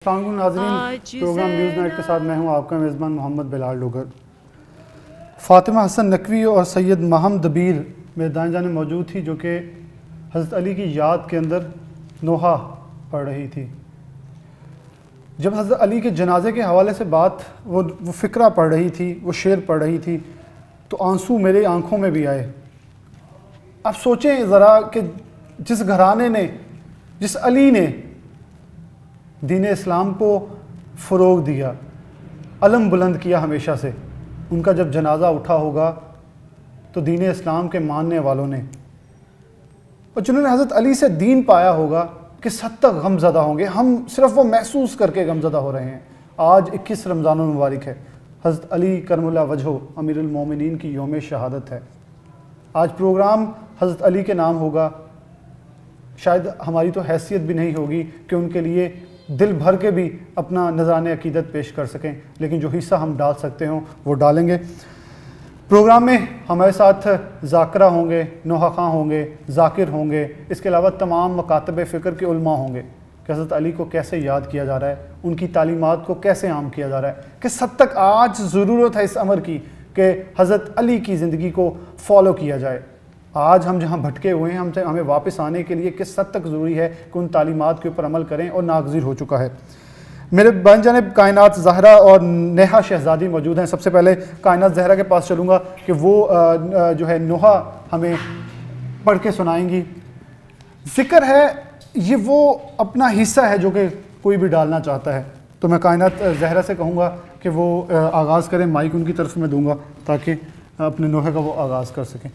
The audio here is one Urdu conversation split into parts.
السلام علیکم ناظرین، پروگرام نیوز نائٹ کے ساتھ میں ہوں آپ کا میزبان محمد بلال ڈوگر۔ فاطمہ حسن نقوی اور سید ماہم دبیر میرے دائیں جانب موجود تھی، جو کہ حضرت علی کی یاد کے اندر نوحہ پڑھ رہی تھی۔ جب حضرت علی کے جنازے کے حوالے سے وہ فقرہ پڑھ رہی تھی، وہ شعر پڑھ رہی تھی، تو آنسو میرے آنکھوں میں بھی آئے۔ اب سوچیں ذرا کہ جس گھرانے نے، جس علی نے دین اسلام کو فروغ دیا، علم بلند کیا ہمیشہ سے، ان کا جب جنازہ اٹھا ہوگا تو دین اسلام کے ماننے والوں نے اور جنہوں نے حضرت علی سے دین پایا ہوگا کس حد تک غم زدہ ہوں گے۔ ہم صرف وہ محسوس کر کے غم زدہ ہو رہے ہیں۔ آج 21 رمضان المبارک ہے، حضرت علی کرم اللہ وجہہ امیر المومنین کی یوم شہادت ہے۔ آج پروگرام حضرت علی کے نام ہوگا۔ شاید ہماری تو حیثیت بھی نہیں ہوگی کہ ان کے لیے دل بھر کے بھی اپنا نذران عقیدت پیش کر سکیں، لیکن جو حصہ ہم ڈال سکتے ہوں وہ ڈالیں گے۔ پروگرام میں ہمارے ساتھ ذاکرہ ہوں گے، نوحہ خواں ہوں گے، ذاکر ہوں گے، اس کے علاوہ تمام مکاتب فکر کے علماء ہوں گے کہ حضرت علی کو کیسے یاد کیا جا رہا ہے، ان کی تعلیمات کو کیسے عام کیا جا رہا ہے، کس حد تک آج ضرورت ہے اس امر کی کہ حضرت علی کی زندگی کو فالو کیا جائے۔ آج ہم جہاں بھٹکے ہوئے ہیں، ہمیں واپس آنے کے لیے کس حد تک ضروری ہے کہ ان تعلیمات کے اوپر عمل کریں، اور ناگزیر ہو چکا ہے۔ میرے بائیں جانب کائنات زہرا اور نیہا شہزادی موجود ہیں۔ سب سے پہلے کائنات زہرا کے پاس چلوں گا کہ وہ جو ہے نوحہ ہمیں پڑھ کے سنائیں گی۔ ذکر ہے، یہ وہ اپنا حصہ ہے جو کہ کوئی بھی ڈالنا چاہتا ہے، تو میں کائنات زہرا سے کہوں گا کہ وہ آغاز کریں۔ مائک ان کی طرف میں دوں گا تاکہ اپنے نوحے کا وہ آغاز کر سکیں۔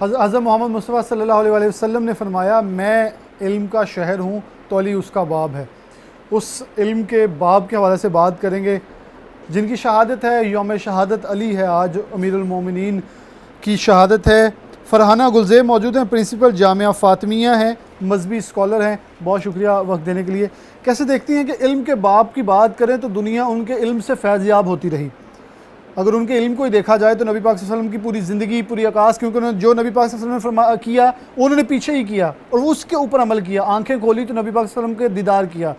حضرت محمد مصطفیٰ صلی اللہ علیہ وسلم نے فرمایا، میں علم کا شہر ہوں تو علی اس کا باب ہے۔ اس علم کے باب کے حوالے سے بات کریں گے جن کی شہادت ہے، یوم شہادت علی ہے، آج امیر المومنین کی شہادت ہے۔ فرحانہ گلزیب موجود ہیں، پرنسپل جامعہ فاطمیہ ہیں، مذہبی اسکالر ہیں۔ بہت شکریہ وقت دینے کے لیے۔ کیسے دیکھتی ہیں کہ علم کے باب کی بات کریں تو دنیا ان کے علم سے فیض یاب ہوتی رہی؟ اگر ان کے علم کو ہی دیکھا جائے تو نبی پاک صلی اللہ علیہ وسلم کی پوری زندگی، پوری عکاس، کیونکہ انہوں نے جو نبی پاک صلی اللہ علیہ وسلم نے کیا انہوں نے پیچھے ہی کیا اور اس کے اوپر عمل کیا۔ آنکھیں کھولی تو نبی پاک صلی اللہ علیہ وسلم کے دیدار کیا۔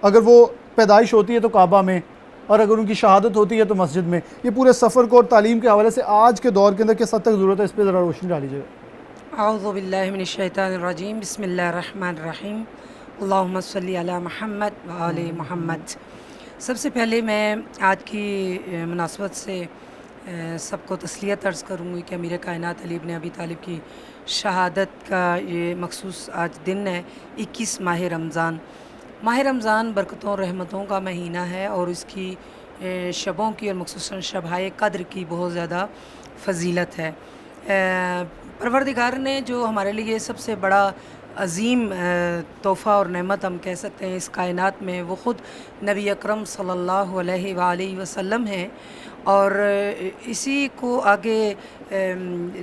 اگر وہ پیدائش ہوتی ہے تو کعبہ میں، اور اگر ان کی شہادت ہوتی ہے تو مسجد میں۔ یہ پورے سفر کو اور تعلیم کے حوالے سے آج کے دور کے اندر کس حد تک ضرورت ہے، اس پہ ذرا روشنی ڈال لیجیے گا۔ اعوذ باللہ من الشیطان الرجیم، بسم اللہ الرحمن الرحیم، اللہم صلی علی محمد و آل محمد۔ سب سے پہلے میں آج کی مناسبت سے سب کو تسلیت عرض کروں گی کہ امیر کائنات علی بن ابی طالب کی شہادت کا یہ مخصوص آج دن ہے، 21 ماہ رمضان۔ ماہ رمضان برکتوں اور رحمتوں کا مہینہ ہے، اور اس کی شبوں کی اور مخصوصاً شبائے قدر کی بہت زیادہ فضیلت ہے۔ پروردگار نے جو ہمارے لیے سب سے بڑا عظیم تحفہ اور نعمت ہم کہہ سکتے ہیں اس کائنات میں، وہ خود نبی اکرم صلی اللہ علیہ وآلہ وسلم ہیں، اور اسی کو آگے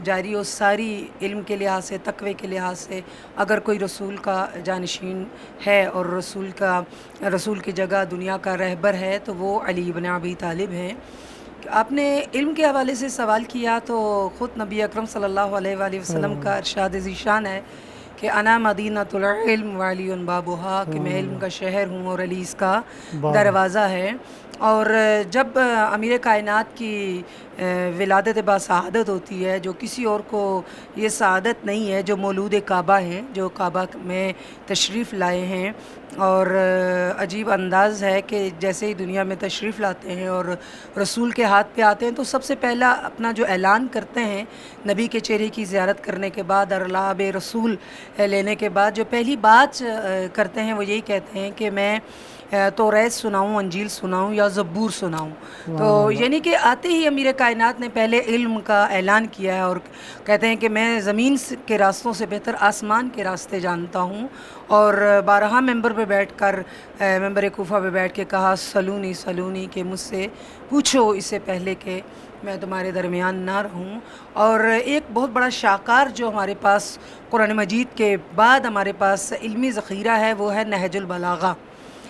جاری و ساری علم کے لحاظ سے، تقوی کے لحاظ سے اگر کوئی رسول کا جانشین ہے اور رسول کی جگہ دنیا کا رہبر ہے تو وہ علی بن ابی طالب ہیں۔ آپ نے علم کے حوالے سے سوال کیا تو خود نبی اکرم صلی اللہ علیہ وآلہ وسلم کا ارشاد ذیشان ہے کہ انا مدینۃ العلم وعلی بابھا، کہ میں علم کا شہر ہوں اور علی اس کا دروازہ ہے۔ اور جب امیر کائنات کی ولادت با سعادت ہوتی ہے، جو کسی اور کو یہ سعادت نہیں ہے، جو مولود کعبہ ہیں، جو کعبہ میں تشریف لائے ہیں، اور عجیب انداز ہے کہ جیسے ہی دنیا میں تشریف لاتے ہیں اور رسول کے ہاتھ پہ آتے ہیں تو سب سے پہلا اپنا جو اعلان کرتے ہیں نبی کے چہرے کی زیارت کرنے کے بعد اور لعاب رسول لینے کے بعد، جو پہلی بات کرتے ہیں وہ یہی کہتے ہیں کہ میں توریت سناؤں، انجیل سناؤں یا زبور سناؤں۔ تو یعنی کہ آتے ہی امیر کائنات نے پہلے علم کا اعلان کیا ہے، اور کہتے ہیں کہ میں زمین کے راستوں سے بہتر آسمان کے راستے جانتا ہوں، اور بارہا ممبر پہ بیٹھ کر، ممبر کوفہ پہ بیٹھ کے کہا سلونی سلونی، کہ مجھ سے پوچھو اس سے پہلے کہ میں تمہارے درمیان نہ رہوں۔ اور ایک بہت بڑا شاہکار جو ہمارے پاس قرآن مجید کے بعد ہمارے پاس علمی ذخیرہ ہے وہ ہے نہج البلاغہ۔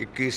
21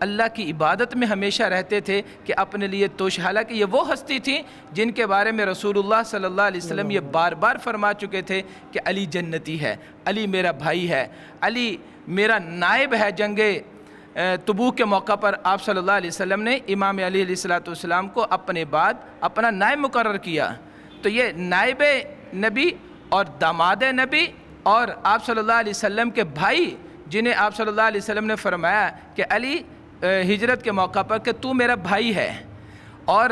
اللہ کی عبادت میں ہمیشہ رہتے تھے کہ اپنے لیے توش، حالانکہ یہ وہ ہستی تھیں جن کے بارے میں رسول اللہ صلی اللہ علیہ وسلم یہ بار بار فرما چکے تھے کہ علی جنتی ہے، علی میرا بھائی ہے، علی میرا نائب ہے۔ جنگ تبوک کے موقع پر آپ صلی اللہ علیہ وسلم نے امام علی علیہ السلام کو اپنے بعد اپنا نائب مقرر کیا۔ تو یہ نائب نبی اور داماد نبی اور آپ صلی اللہ علیہ وسلم کے بھائی، جنہیں آپ صلی اللہ علیہ وسلم نے فرمایا کہ علی ہجرت کے موقع پر کہ تو میرا بھائی ہے، اور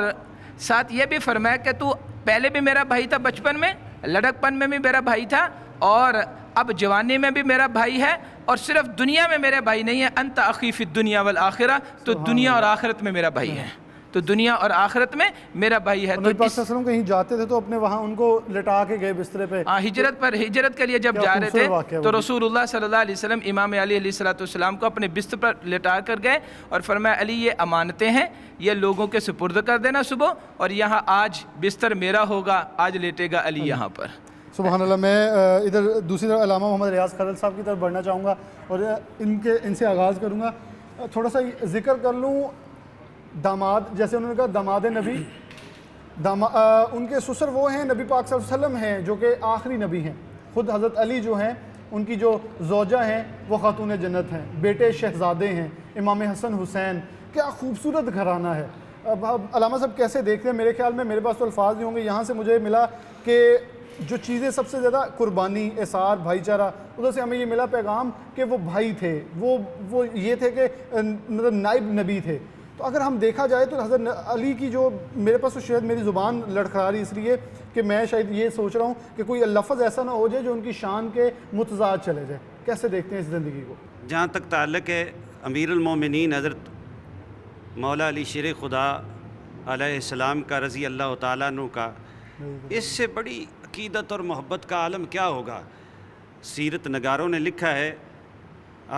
ساتھ یہ بھی فرمایا کہ تو پہلے بھی میرا بھائی تھا، بچپن میں لڑکپن میں بھی میرا بھائی تھا، اور اب جوانی میں بھی میرا بھائی ہے، اور صرف دنیا میں میرے بھائی نہیں ہے، انت اخی فی الدنیا والآخرہ، تو دنیا اور آخرت میں میرا بھائی ہے، تو دنیا اور آخرت میں میرا بھائی ہے۔ تو نبی پاک صلی اللہ علیہ وسلم کہیں جاتے تھے تو اپنے وہاں ان کو لٹا کے گئے بسترے پہ، ہجرت کے لیے جب جا رہے تھے تو رسول اللہ صلی اللہ علیہ وسلم امام علی علیہ السلام کو اپنے بستر پر لٹا کر گئے اور فرمایا علی یہ امانتیں ہیں، یہ لوگوں کے سپرد کر دینا صبح، اور یہاں آج بستر میرا ہوگا، آج لیٹے گا علی یہاں پر۔ سبحان اللہ۔ میں ادھر دوسری طرف علامہ محمد ریاض خلل صاحب کی طرف بڑھنا چاہوں گا اور ان سے آغاز کروں گا۔ تھوڑا سا ذکر کر لوں داماد، جیسے انہوں نے کہا داماد نبی، ان کے سسر وہ ہیں نبی پاک صلی اللہ علیہ وسلم ہیں جو کہ آخری نبی ہیں۔ خود حضرت علی جو ہیں ان کی جو زوجہ ہیں وہ خاتون جنت ہیں، بیٹے شہزادے ہیں امام حسن حسین، کیا خوبصورت گھرانہ ہے۔ اب علامہ صاحب کیسے دیکھتے ہیں؟ میرے خیال میں، میرے پاس تو الفاظ نہیں ہوں گے، یہاں سے مجھے ملا کہ جو چیزیں سب سے زیادہ قربانی، اثار، بھائی چارہ، ادھر سے ہمیں یہ ملا پیغام کہ وہ بھائی تھے، وہ یہ تھے کہ مطلب نائب نبی تھے۔ تو اگر ہم دیکھا جائے تو حضرت علی کی جو، میرے پاس تو شاید میری زبان لڑکھڑا رہی اس لیے کہ میں شاید یہ سوچ رہا ہوں کہ کوئی لفظ ایسا نہ ہو جائے جو ان کی شان کے متضاد چلے جائے۔ کیسے دیکھتے ہیں اس زندگی کو؟ جہاں تک تعلق ہے امیر المومنین حضرت مولا علی شیر خدا علیہ السلام کا رضی اللہ تعالیٰ عنہ کا، اس سے بڑی عقیدت اور محبت کا عالم کیا ہوگا۔ سیرت نگاروں نے لکھا ہے،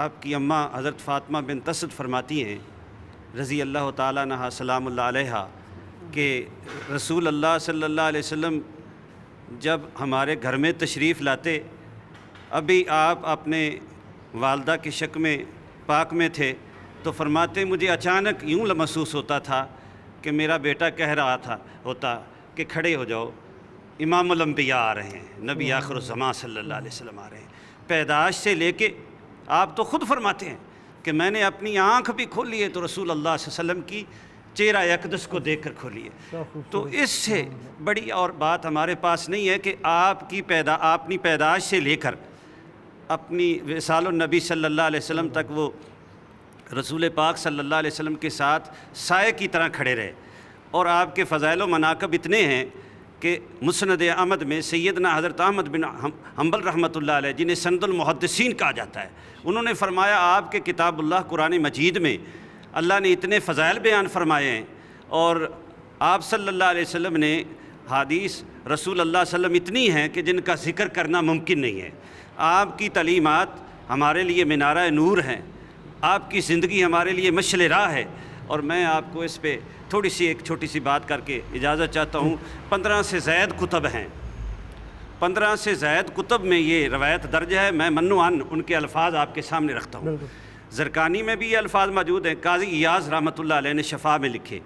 آپ کی اماں حضرت فاطمہ بنت اسد فرماتی ہیں رضی اللہ تعالیٰ عنہ سلام اللہ علیہ کہ رسول اللہ صلی اللہ علیہ وسلم جب ہمارے گھر میں تشریف لاتے، ابھی آپ اپنے والدہ کے شک میں پاک میں تھے، تو فرماتے مجھے اچانک یوں محسوس ہوتا تھا کہ میرا بیٹا کہہ رہا ہوتا کہ کھڑے ہو جاؤ، امام الانبیاء آ رہے ہیں، نبی آخر الزمان صلی اللہ علیہ وسلم آ رہے ہیں۔ پیدائش سے لے کے آپ تو خود فرماتے ہیں کہ میں نے اپنی آنکھ بھی کھولی ہے تو رسول اللہ صلی اللہ علیہ وسلم کی چہرہ اقدس کو دیکھ کر کھولی ہے۔ تو اس سے بڑی اور بات ہمارے پاس نہیں ہے کہ اپنی پیدائش سے لے کر اپنی وصال النبی صلی اللہ علیہ وسلم تک وہ رسول پاک صلی اللہ علیہ وسلم کے ساتھ سائے کی طرح کھڑے رہے، اور آپ کے فضائل و مناقب اتنے ہیں کہ مسند احمد میں سیدنا حضرت احمد بن حنبل رحمۃ اللہ علیہ، جنہیں سند المحدثین کہا جاتا ہے، انہوں نے فرمایا آپ کے کتاب اللہ قرآن مجید میں اللہ نے اتنے فضائل بیان فرمائے ہیں، اور آپ صلی اللہ علیہ وسلم نے حدیث رسول اللہ صلی اللہ علیہ وسلم اتنی ہیں کہ جن کا ذکر کرنا ممکن نہیں ہے۔ آپ کی تعلیمات ہمارے لیے منارہ نور ہیں، آپ کی زندگی ہمارے لیے مشعل راہ ہے، اور میں آپ کو اس پہ تھوڑی سی ایک چھوٹی سی بات کر کے اجازت چاہتا ہوں۔ 15 سے زائد کتب ہیں، 15 سے زائد کتب میں یہ روایت درج ہے، میں منوعاً ان کے الفاظ آپ کے سامنے رکھتا ہوں۔ زرقانی میں بھی یہ الفاظ موجود ہیں، قاضی ایاز رحمۃ اللہ علیہ نے شفا میں لکھے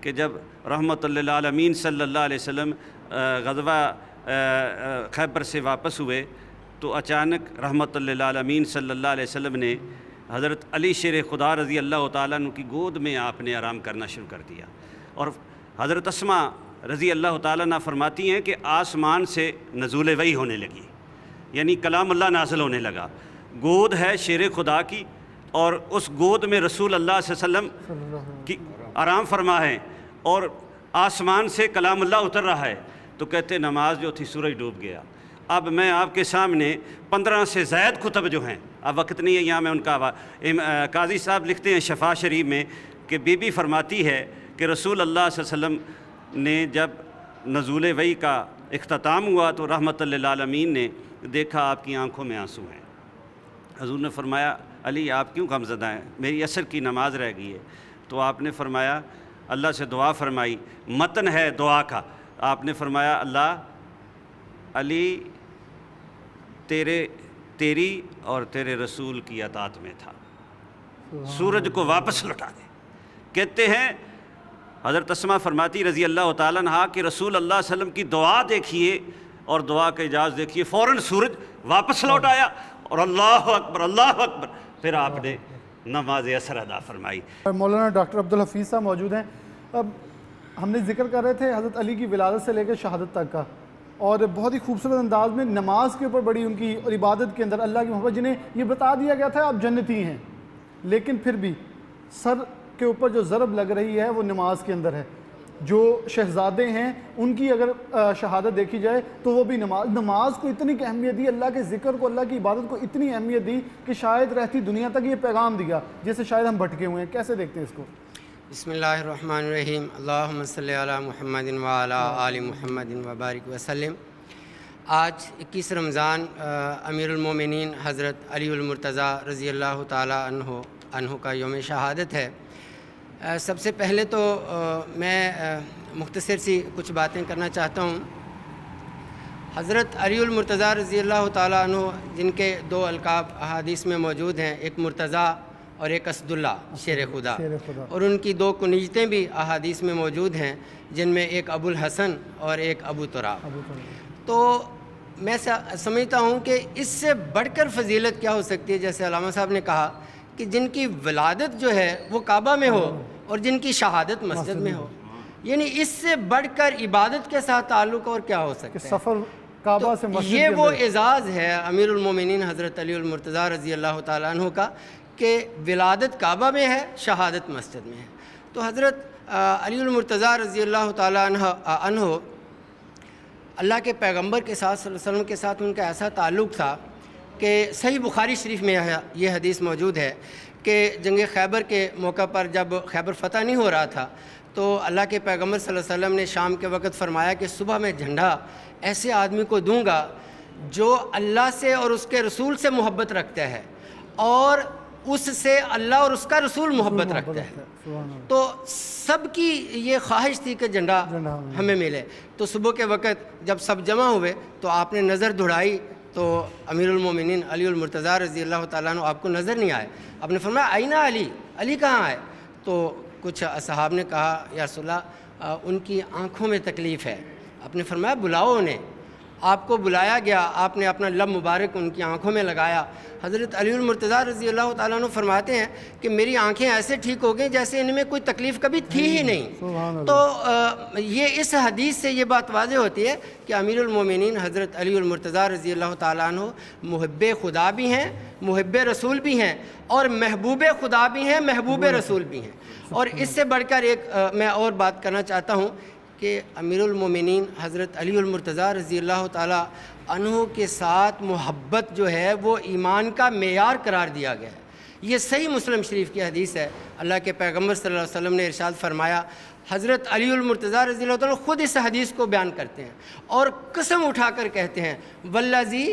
کہ جب رحمۃ للعالمین صلی اللہ علیہ وسلم غزوہ خیبر سے واپس ہوئے تو اچانک رحمۃ للعالمین صلی اللہ علیہ وسلم نے حضرت علی شیر خدا رضی اللہ تعالیٰ عنہ کی گود میں آپ نے آرام کرنا شروع کر دیا، اور حضرت اسماء رضی اللہ تعالیٰ عنہ فرماتی ہیں کہ آسمان سے نزول وحی ہونے لگی، یعنی کلام اللہ نازل ہونے لگا، گود ہے شیر خدا کی، اور اس گود میں رسول اللہ صلی اللہ علیہ وسلم کی آرام فرما ہے، اور آسمان سے کلام اللہ اتر رہا ہے، تو کہتے نماز جو تھی سورج ڈوب گیا۔ اب میں آپ کے سامنے 15 سے زائد کتب جو ہیں، اب وقت نہیں ہے یہاں میں ان کا قاضی صاحب لکھتے ہیں شفا شریف میں کہ بی بی فرماتی ہے کہ رسول اللہ صلی اللہ علیہ وسلم نے جب نزول وحی کا اختتام ہوا تو رحمت للعالمین نے دیکھا آپ کی آنکھوں میں آنسو ہیں۔ حضور نے فرمایا علی آپ کیوں غمزدہ ہیں؟ میری عصر کی نماز رہ گئی ہے۔ تو آپ نے فرمایا اللہ سے دعا فرمائی، متن ہے دعا کا، آپ نے فرمایا اللہ علی تیری اور تیرے رسول کی اطاعت میں تھا، سورج کو واپس لوٹا دے۔ کہتے ہیں حضرت اسما فرماتی رضی اللہ تعالیٰ عنہا کہ رسول اللہ صلی اللہ علیہ وسلم کی دعا دیکھیے اور دعا کا اجاز دیکھیے، فوراً سورج واپس لوٹ آیا اور اللہ اکبر اللہ اکبر، پھر آپ نے نماز عصر ادا فرمائی۔ مولانا ڈاکٹر عبدالحفیظ صاحب موجود ہیں۔ اب ہم نے ذکر کر رہے تھے حضرت علی کی ولادت سے لے کے شہادت تک کا، اور بہت ہی خوبصورت انداز میں نماز کے اوپر بڑی ان کی اور عبادت کے اندر اللہ کی محبت، جنہیں یہ بتا دیا گیا تھا آپ جنتی ہیں، لیکن پھر بھی سر کے اوپر جو ضرب لگ رہی ہے وہ نماز کے اندر ہے۔ جو شہزادے ہیں ان کی اگر شہادت دیکھی جائے تو وہ بھی نماز کو اتنی اہمیت دی، اللہ کے ذکر کو، اللہ کی عبادت کو اتنی اہمیت دی کہ شاید رہتی دنیا تک یہ پیغام دیا جس سے شاید ہم بھٹکے ہوئے ہیں۔ کیسے دیکھتے ہیں اس کو؟ بسم اللہ الرحمن الرحیم، اللہم صلی علی محمد وعلی آل محمد وبارک وسلم۔ آج 21 رمضان امیر المومنین حضرت علی المرتضیٰ رضی اللہ تعالیٰ عنہ کا یوم شہادت ہے۔ سب سے پہلے تو میں مختصر سی کچھ باتیں کرنا چاہتا ہوں۔ حضرت علی المرتضیٰ رضی اللہ تعالیٰ عنہ جن کے 2 القاب احادیث میں موجود ہیں، ایک مرتضیٰ اور ایک اسد اللہ شیر خدا، اور ان کی 2 کنیتیں بھی احادیث میں موجود ہیں جن میں ایک ابو الحسن اور ایک ابو تراب۔ تو میں سمجھتا ہوں کہ اس سے بڑھ کر فضیلت کیا ہو سکتی ہے، جیسے علامہ صاحب نے کہا کہ جن کی ولادت جو ہے وہ کعبہ میں ہو اور جن کی شہادت مسجد میں ہو، یعنی اس سے بڑھ کر عبادت کے ساتھ تعلق اور کیا ہو سکتا ہے؟ سفر کعبہ سے مسجد یہ وہ اعزاز ہے امیر المومنین حضرت علی المرتضیٰ رضی اللہ تعالیٰ عنہ کا کہ ولادت کعبہ میں ہے، شہادت مسجد میں ہے۔ تو حضرت علی المرتضیٰ رضی اللہ تعالیٰ عنہ اللہ کے پیغمبر کے ساتھ صلی اللہ علیہ وسلم کے ساتھ ان کا ایسا تعلق تھا کہ صحیح بخاری شریف میں یہ حدیث موجود ہے کہ جنگ خیبر کے موقع پر جب خیبر فتح نہیں ہو رہا تھا تو اللہ کے پیغمبر صلی اللہ علیہ وسلم نے شام کے وقت فرمایا کہ صبح میں جھنڈا ایسے آدمی کو دوں گا جو اللہ سے اور اس کے رسول سے محبت رکھتا ہے اور اس سے اللہ اور اس کا رسول محبت رکھتا ہے۔ تو سب کی یہ خواہش تھی کہ جھنڈا ہمیں ملے۔ تو صبح کے وقت جب سب جمع ہوئے تو آپ نے نظر دوڑائی تو امیر المومنین علی المرتضیٰ رضی اللہ تعالیٰ عنہ آپ کو نظر نہیں آئے۔ آپ نے فرمایا آئینہ علی، علی کہاں ہے؟ تو کچھ اصحاب نے کہا یا رسول اللہ ان کی آنکھوں میں تکلیف ہے۔ آپ نے فرمایا بلاؤ انہیں۔ آپ کو بلایا گیا، آپ نے اپنا لب مبارک ان کی آنکھوں میں لگایا۔ حضرت علی المرتضیٰ رضی اللہ تعالیٰ عنہ فرماتے ہیں کہ میری آنکھیں ایسے ٹھیک ہو گئیں جیسے ان میں کوئی تکلیف کبھی تھی ہی نہیں۔ تو یہ اس حدیث سے یہ بات واضح ہوتی ہے کہ امیر المومنین حضرت علی المرتضیٰ رضی اللہ تعالیٰ عنہ محب خدا بھی ہیں، محب رسول بھی ہیں، اور محبوب خدا بھی ہیں، محبوب رسول بھی ہیں۔ اور اس سے بڑھ کر ایک میں اور بات کرنا چاہتا ہوں کہ امیر المومنین حضرت علی المرتضیٰ رضی اللہ تعالیٰ عنہ کے ساتھ محبت جو ہے وہ ایمان کا معیار قرار دیا گیا ہے۔ یہ صحیح مسلم شریف کی حدیث ہے۔ اللہ کے پیغمبر صلی اللہ علیہ وسلم نے ارشاد فرمایا، حضرت علی المرتضیٰ رضی اللہ تعالیٰ خود اس حدیث کو بیان کرتے ہیں اور قسم اٹھا کر کہتے ہیں والذی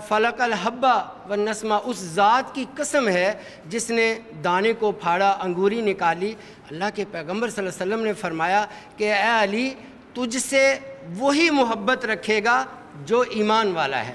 فلق الحبہ والنسمہ، اس ذات کی قسم ہے جس نے دانے کو پھاڑا، انگوری نکالی۔ اللہ کے پیغمبر صلی اللہ علیہ وسلم نے فرمایا کہ اے علی تجھ سے وہی محبت رکھے گا جو ایمان والا ہے،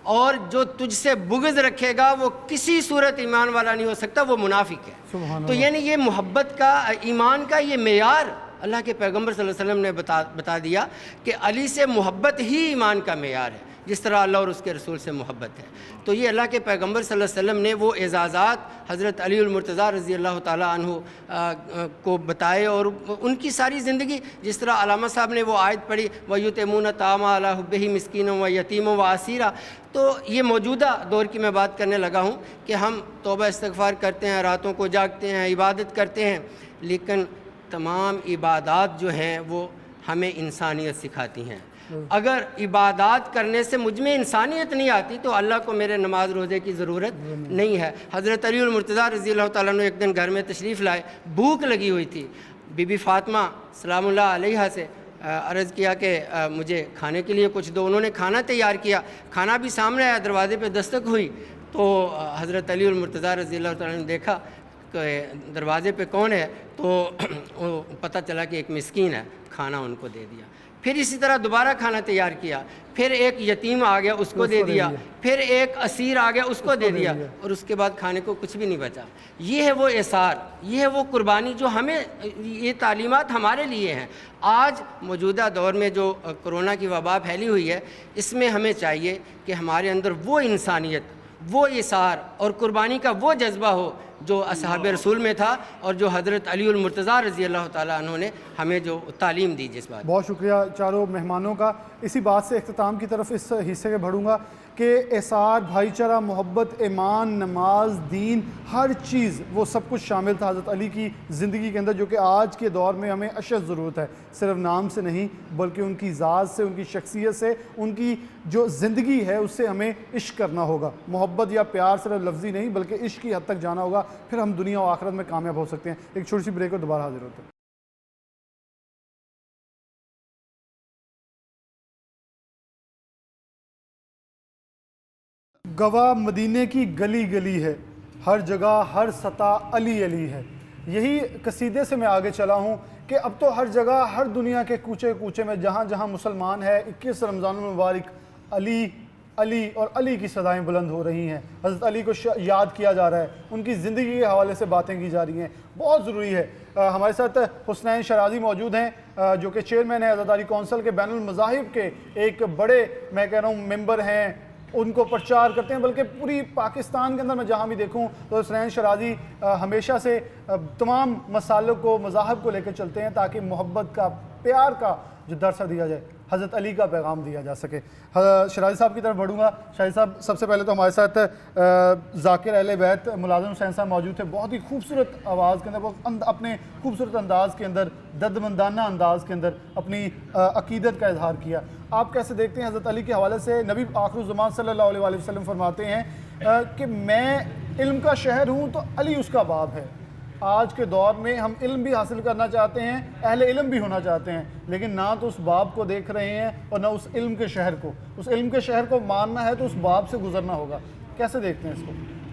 اور جو تجھ سے بغض رکھے گا وہ کسی صورت ایمان والا نہیں ہو سکتا، وہ منافق ہے۔ تو یعنی یہ محبت کا، ایمان کا یہ معیار اللہ کے پیغمبر صلی اللہ علیہ وسلم نے بتا دیا کہ علی سے محبت ہی ایمان کا معیار ہے، جس طرح اللہ اور اس کے رسول سے محبت ہے۔ تو یہ اللہ کے پیغمبر صلی اللہ علیہ وسلم نے وہ اعزازات حضرت علی المرتضیٰ رضی اللہ تعالیٰ عنہ کو بتائے، اور ان کی ساری زندگی، جس طرح علامہ صاحب نے وہ آیت پڑھی وَيُطْعِمُونَ الطَّعَامَ عَلَىٰ حُبِّهِ مِسْكِينًا وَيَتِيمًا وَأَسِيرًا، تو یہ موجودہ دور کی میں بات کرنے لگا ہوں کہ ہم توبہ استغفار کرتے ہیں، راتوں کو جاگتے ہیں، عبادت کرتے ہیں، لیکن تمام عبادات جو ہیں وہ ہمیں انسانیت سکھاتی ہیں۔ اگر عبادات کرنے سے مجھ میں انسانیت نہیں آتی تو اللہ کو میرے نماز روزے کی ضرورت نہیں ہے۔ حضرت علی المرتضیٰ رضی اللہ تعالیٰ عنہ ایک دن گھر میں تشریف لائے، بھوک لگی ہوئی تھی۔ بی بی فاطمہ سلام اللہ علیہا سے عرض کیا کہ مجھے کھانے کے لیے کچھ دو۔ انہوں نے کھانا تیار کیا، کھانا بھی سامنے آیا، دروازے پہ دستک ہوئی تو حضرت علی المرتضیٰ رضی اللہ تعالیٰ نے دیکھا کہ دروازے پہ کون ہے، تو پتہ چلا کہ ایک مسکین ہے، کھانا ان کو دے دیا۔ پھر اسی طرح دوبارہ کھانا تیار کیا، پھر ایک یتیم آ گیا اس کو دے دیا، پھر ایک اسیر آ گیا اس کو دے دیا، اور اس کے بعد کھانے کو کچھ بھی نہیں بچا۔ یہ ہے وہ اثار، یہ ہے وہ قربانی جو ہمیں، یہ تعلیمات ہمارے لیے ہیں۔ آج موجودہ دور میں جو کرونا کی وبا پھیلی ہوئی ہے، اس میں ہمیں چاہیے کہ ہمارے اندر وہ انسانیت، وہ اثار اور قربانی کا وہ جذبہ ہو جو اصحاب رسول میں تھا، اور جو حضرت علی المرتضیٰ رضی اللہ تعالیٰ عنہ نے ہمیں جو تعلیم دی جس بات۔ بہت شکریہ چاروں مہمانوں کا۔ اسی بات سے اختتام کی طرف اس حصے کے بڑھوں گا کہ احسار، بھائی چارہ، محبت، ایمان، نماز، دین، ہر چیز وہ سب کچھ شامل تھا حضرت علی کی زندگی کے اندر، جو کہ آج کے دور میں ہمیں اشد ضرورت ہے، صرف نام سے نہیں بلکہ ان کی ذات سے، ان کی شخصیت سے، ان کی جو زندگی ہے اس سے ہمیں عشق کرنا ہوگا۔ محبت یا پیار صرف لفظی نہیں بلکہ عشق کی حد تک جانا ہوگا، پھر ہم دنیا و آخرت میں کامیاب ہو سکتے ہیں۔ ایک چھوٹی سی بریک اور دوبارہ حاضر ہوتے ہیں۔ گواہ مدینے کی گلی گلی ہے، ہر جگہ ہر سطح علی علی ہے۔ یہی قصیدے سے میں آگے چلا ہوں کہ اب تو ہر جگہ، ہر دنیا کے کوچے کوچے میں جہاں جہاں مسلمان ہے، 21 رمضان المبارک علی علی اور علی کی صدائیں بلند ہو رہی ہیں۔ حضرت علی کو یاد کیا جا رہا ہے، ان کی زندگی کے حوالے سے باتیں کی جا رہی ہیں، بہت ضروری ہے۔ ہمارے ساتھ حسنین شرازی موجود ہیں جو کہ چیئرمین ہیں آزاداری کونسل کے، بین المذاہب کے ایک بڑے، میں کہہ رہا ہوں، ممبر ہیں، ان کو پرچار کرتے ہیں، بلکہ پوری پاکستان کے اندر میں جہاں بھی دیکھوں تو حسنین شرازی ہمیشہ سے تمام مسالوں کو، مذاہب کو لے کے چلتے ہیں تاکہ محبت کا، پیار کا جو درس دیا جائے، حضرت علی کا پیغام دیا جا سکے۔ شرازی صاحب کی طرف بڑھوں گا۔ شرازی صاحب، سب سے پہلے تو ہمارے ساتھ ذاکر اہل بیت ملازم حسین صاحب موجود تھے، بہت ہی خوبصورت آواز کے اندر، بہت اپنے خوبصورت انداز کے اندر، دردمندانہ انداز کے اندر اپنی عقیدت کا اظہار کیا۔ آپ کیسے دیکھتے ہیں حضرت علی کے حوالے سے؟ نبی آخر الزمان صلی اللہ علیہ وآلہ وسلم فرماتے ہیں کہ میں علم کا شہر ہوں تو علی اس کا باب ہے۔ آج کے دور میں ہم علم بھی حاصل کرنا چاہتے ہیں، اہل علم بھی ہونا چاہتے ہیں، لیکن نہ تو اس باب کو دیکھ رہے ہیں اور نہ اس علم کے شہر کو۔ اس علم کے شہر کو ماننا ہے تو اس باب سے گزرنا ہوگا۔ کیسے دیکھتے ہیں اس کو؟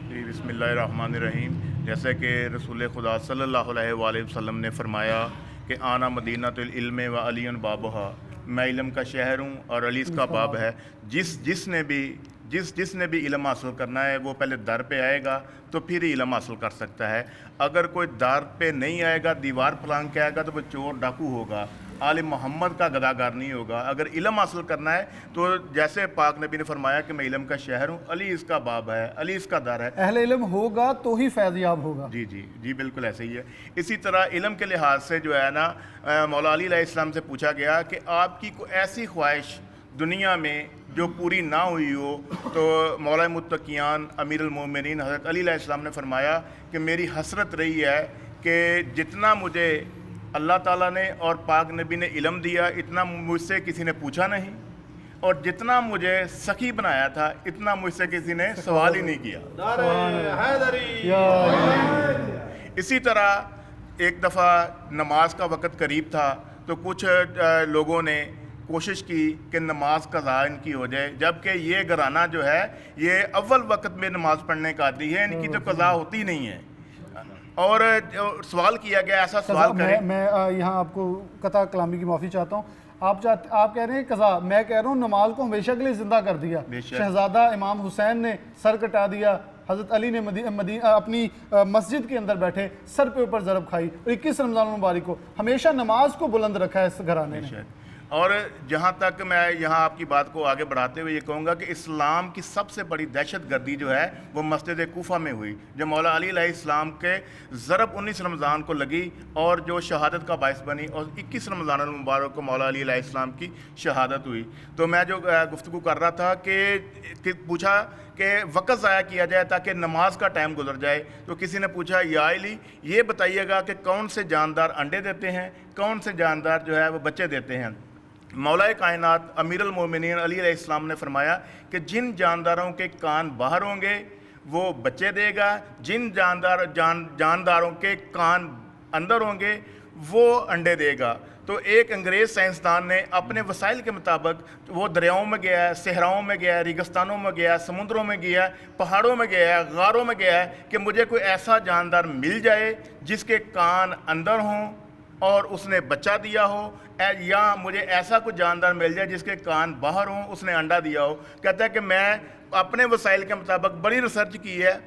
جی، بسم اللہ الرحمن الرحیم۔ جیسے کہ رسول خدا صلی اللہ علیہ وآلہ وسلم نے فرمایا کہ آنا مدینۃ العلم و علی بابہا، میں علم کا شہر ہوں اور علی اس کا باب ہے۔ جس نے بھی علم حاصل کرنا ہے وہ پہلے در پہ آئے گا تو پھر ہی علم حاصل کر سکتا ہے۔ اگر کوئی در پہ نہیں آئے گا، دیوار پھلانگ کے آئے گا تو وہ چور ڈاکو ہوگا، آل محمد کا گداگر نہیں ہوگا۔ اگر علم حاصل کرنا ہے تو جیسے پاک نبی نے فرمایا کہ میں علم کا شہر ہوں، علی اس کا باب ہے، علی اس کا در ہے۔ اہل علم ہوگا تو ہی فیض یاب ہوگا۔ جی بالکل ایسے ہی ہے۔ اسی طرح علم کے لحاظ سے جو ہے نا، مولا علی علیہ السلام سے پوچھا گیا کہ آپ کی کوئی ایسی خواہش دنیا میں جو پوری نہ ہوئی ہو، تو مولا متقیان امیر المومنین حضرت علی علیہ السلام نے فرمایا کہ میری حسرت رہی ہے کہ جتنا مجھے اللہ تعالیٰ نے اور پاک نبی نے علم دیا، اتنا مجھ سے کسی نے پوچھا نہیں، اور جتنا مجھے سخی بنایا تھا اتنا مجھ سے کسی نے سوال ہی نہیں کیا۔ اسی طرح ایک دفعہ نماز کا وقت قریب تھا تو کچھ لوگوں نے کوشش کی کہ نماز قضا ان کی ہو جائے، جبکہ یہ گھرانہ جو ہے یہ اول وقت میں نماز پڑھنے کا عادی ہے، ان کی تو قضا ہوتی نہیں ہے۔ اور سوال کیا گیا، ایسا سوال کریں۔ میں یہاں آپ کو قطع کلامی کی معافی چاہتا ہوں۔ آپ کہہ رہے ہیں قضا، میں کہہ رہا ہوں نماز کو ہمیشہ کے لیے زندہ کر دیا۔ شہزادہ امام حسین نے سر کٹا دیا، حضرت علی نے اپنی مسجد کے اندر بیٹھے سر پہ اوپر ضرب کھائی، اور 21 رمضان المبارک کو ہمیشہ نماز کو بلند رکھا ہے اس گھرانے نے۔ اور جہاں تک میں یہاں آپ کی بات کو آگے بڑھاتے ہوئے یہ کہوں گا کہ اسلام کی سب سے بڑی دہشت گردی جو ہے وہ مسجد کوفہ میں ہوئی، جو مولا علی علیہ السلام کے ضرب 19 رمضان کو لگی اور جو شہادت کا باعث بنی، اور 21 رمضان المبارک کو مولا علی علیہ السلام کی شہادت ہوئی۔ تو میں جو گفتگو کر رہا تھا کہ پوچھا کہ وقت ضائع کیا جائے تاکہ نماز کا ٹائم گزر جائے، تو کسی نے پوچھا یا علی یہ بتائیے گا کہ کون سے جاندار انڈے دیتے ہیں، کون سے جاندار جو ہے وہ بچے دیتے ہیں؟ مولا کائنات امیر المومنین علی علیہ السلام نے فرمایا کہ جن جانداروں کے کان باہر ہوں گے وہ بچے دے گا، جن جانداروں کے کان اندر ہوں گے وہ انڈے دے گا۔ تو ایک انگریز سائنسدان نے اپنے وسائل کے مطابق وہ دریاؤں میں گیا ہے، صحراؤں میں گیا ہے، ریگستانوں میں گیا ہے، سمندروں میں گیا ہے، پہاڑوں میں گیا ہے، غاروں میں گیا ہے کہ مجھے کوئی ایسا جاندار مل جائے جس کے کان اندر ہوں اور اس نے بچہ دیا ہو یا مجھے ایسا کوئی جاندار مل جائے جس کے کان باہر ہوں، اس نے انڈا دیا ہو، کہتا ہے کہ میں اپنے وسائل کے مطابق بڑی ریسرچ کی ہے،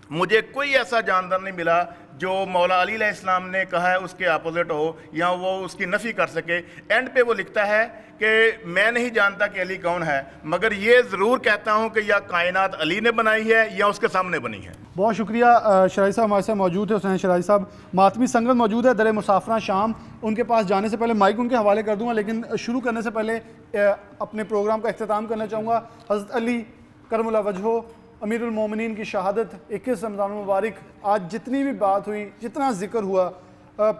مجھے کوئی ایسا جاندار نہیں ملا جو مولا علی علیہ السلام نے کہا ہے اس کے اپوزٹ ہو یا وہ اس کی نفی کر سکے۔ اینڈ پہ وہ لکھتا ہے کہ میں نہیں جانتا کہ علی کون ہے، مگر یہ ضرور کہتا ہوں کہ یا کائنات علی نے بنائی ہے یا اس کے سامنے بنی ہے۔ بہت شکریہ شرائع صاحب ہمارے ساتھ موجود ہے، حسین شرائع صاحب ماتمی سنگت موجود ہے در مسافرہ شام، ان کے پاس جانے سے پہلے مائک ان کے حوالے کر دوں گا، لیکن شروع کرنے سے پہلے اپنے پروگرام کا اختتام کرنا چاہوں گا۔ حضرت علی کرم اللہ وجہہ امیر المومنین کی شہادت 21 رمضان المبارک، آج جتنی بھی بات ہوئی، جتنا ذکر ہوا،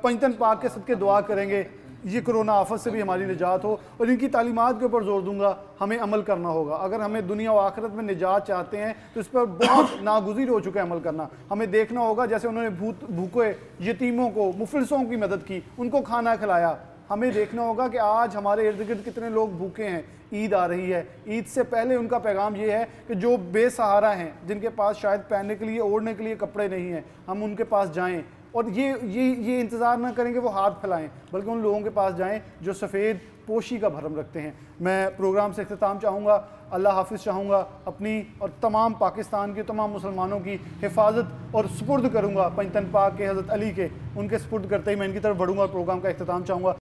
پنجتن پاک کے صدقے دعا کریں گے یہ کرونا آفت سے بھی ہماری نجات ہو، اور ان کی تعلیمات کے اوپر زور دوں گا، ہمیں عمل کرنا ہوگا۔ اگر ہمیں دنیا و آخرت میں نجات چاہتے ہیں تو اس پر بہت ناگزیر ہو چکا ہے عمل کرنا۔ ہمیں دیکھنا ہوگا جیسے انہوں نے بھوکے یتیموں کو، مفلسوں کی مدد کی، ان کو کھانا کھلایا، ہمیں دیکھنا ہوگا کہ آج ہمارے ارد گرد کتنے لوگ بھوکے ہیں۔ عید آ رہی ہے، عید سے پہلے ان کا پیغام یہ ہے کہ جو بے سہارا ہیں، جن کے پاس شاید پہننے کے لیے اوڑھنے کے لیے کپڑے نہیں ہیں، ہم ان کے پاس جائیں اور یہ انتظار نہ کریں کہ وہ ہاتھ پھیلائیں، بلکہ ان لوگوں کے پاس جائیں جو سفید پوشی کا بھرم رکھتے ہیں۔ میں پروگرام سے اختتام چاہوں گا، اللہ حافظ چاہوں گا، اپنی اور تمام پاکستان کے تمام مسلمانوں کی حفاظت اور سپرد کروں گا پنجتن پاک کے حضرت علی کے، ان کے سپرد کرتے ہی میں ان کی طرف بڑھوں گا اور پروگرام کا اختتام چاہوں گا۔